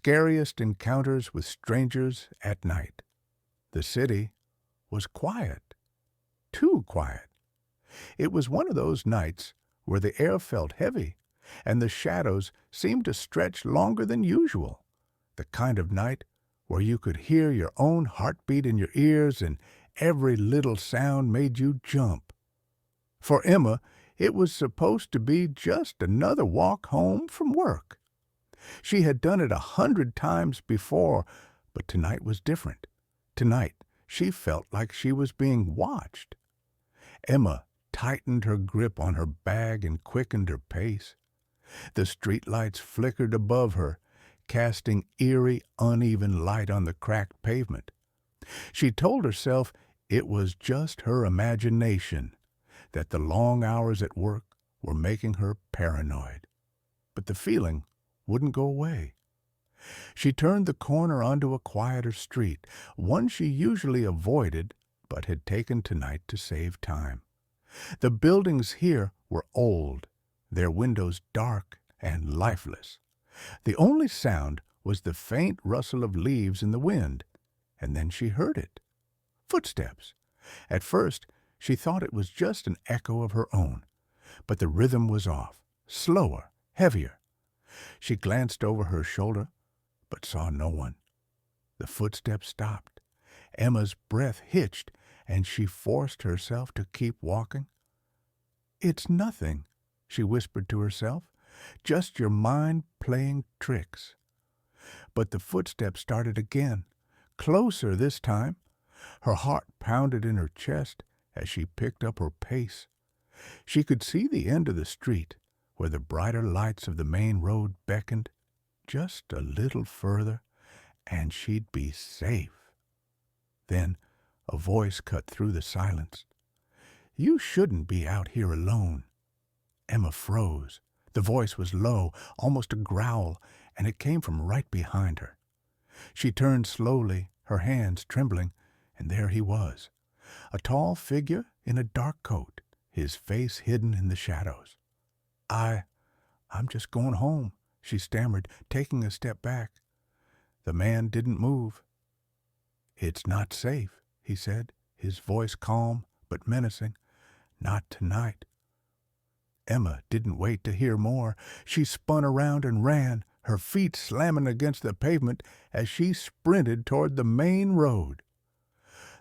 Scariest encounters with strangers at night. The city was quiet, too quiet. It was one of those nights where the air felt heavy and the shadows seemed to stretch longer than usual. The kind of night where you could hear your own heartbeat in your ears and every little sound made you jump. For Emma, it was supposed to be just another walk home from work. She had done it 100 times before, but tonight was different. Tonight, she felt like she was being watched. Emma tightened her grip on her bag and quickened her pace. The streetlights flickered above her, casting eerie, uneven light on the cracked pavement. She told herself it was just her imagination, that the long hours at work were making her paranoid. But the feeling wouldn't go away. She turned the corner onto a quieter street, one she usually avoided but had taken tonight to save time. The buildings here were old, their windows dark and lifeless. The only sound was the faint rustle of leaves in the wind, and then she heard it. Footsteps. At first, she thought it was just an echo of her own, but the rhythm was off, slower, heavier. She glanced over her shoulder, but saw no one. The footsteps stopped. Emma's breath hitched, and she forced herself to keep walking. "It's nothing," she whispered to herself, "just your mind playing tricks." But the footsteps started again, closer this time. Her heart pounded in her chest as she picked up her pace. She could see the end of the street, where the brighter lights of the main road beckoned. Just a little further, and she'd be safe. Then a voice cut through the silence. "You shouldn't be out here alone." Emma froze. The voice was low, almost a growl, and it came from right behind her. She turned slowly, her hands trembling, and there he was, a tall figure in a dark coat, his face hidden in the shadows. I'm just going home," she stammered, taking a step back. The man didn't move. "It's not safe," he said, his voice calm but menacing. "Not tonight." Emma didn't wait to hear more. She spun around and ran, her feet slamming against the pavement as she sprinted toward the main road.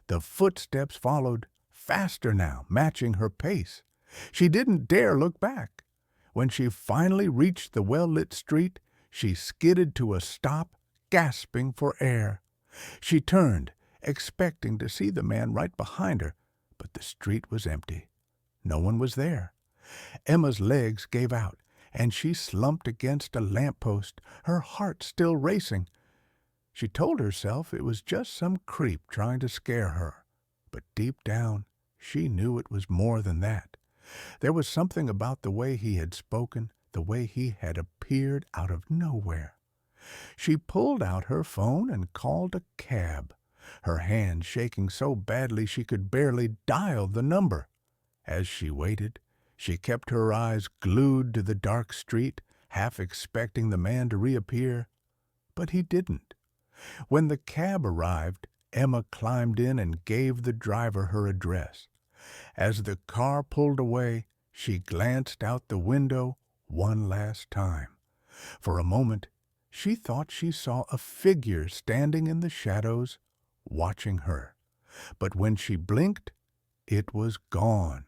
The footsteps followed, faster now, matching her pace. She didn't dare look back. When she finally reached the well-lit street, she skidded to a stop, gasping for air. She turned, expecting to see the man right behind her, but the street was empty. No one was there. Emma's legs gave out, and she slumped against a lamppost, her heart still racing. She told herself it was just some creep trying to scare her, but deep down she knew it was more than that. There was something about the way he had spoken, the way he had appeared out of nowhere. She pulled out her phone and called a cab, her hand shaking so badly she could barely dial the number. As she waited, she kept her eyes glued to the dark street, half expecting the man to reappear. But he didn't. When the cab arrived, Emma climbed in and gave the driver her address. As the car pulled away, she glanced out the window one last time. For a moment, she thought she saw a figure standing in the shadows, watching her. But when she blinked, it was gone.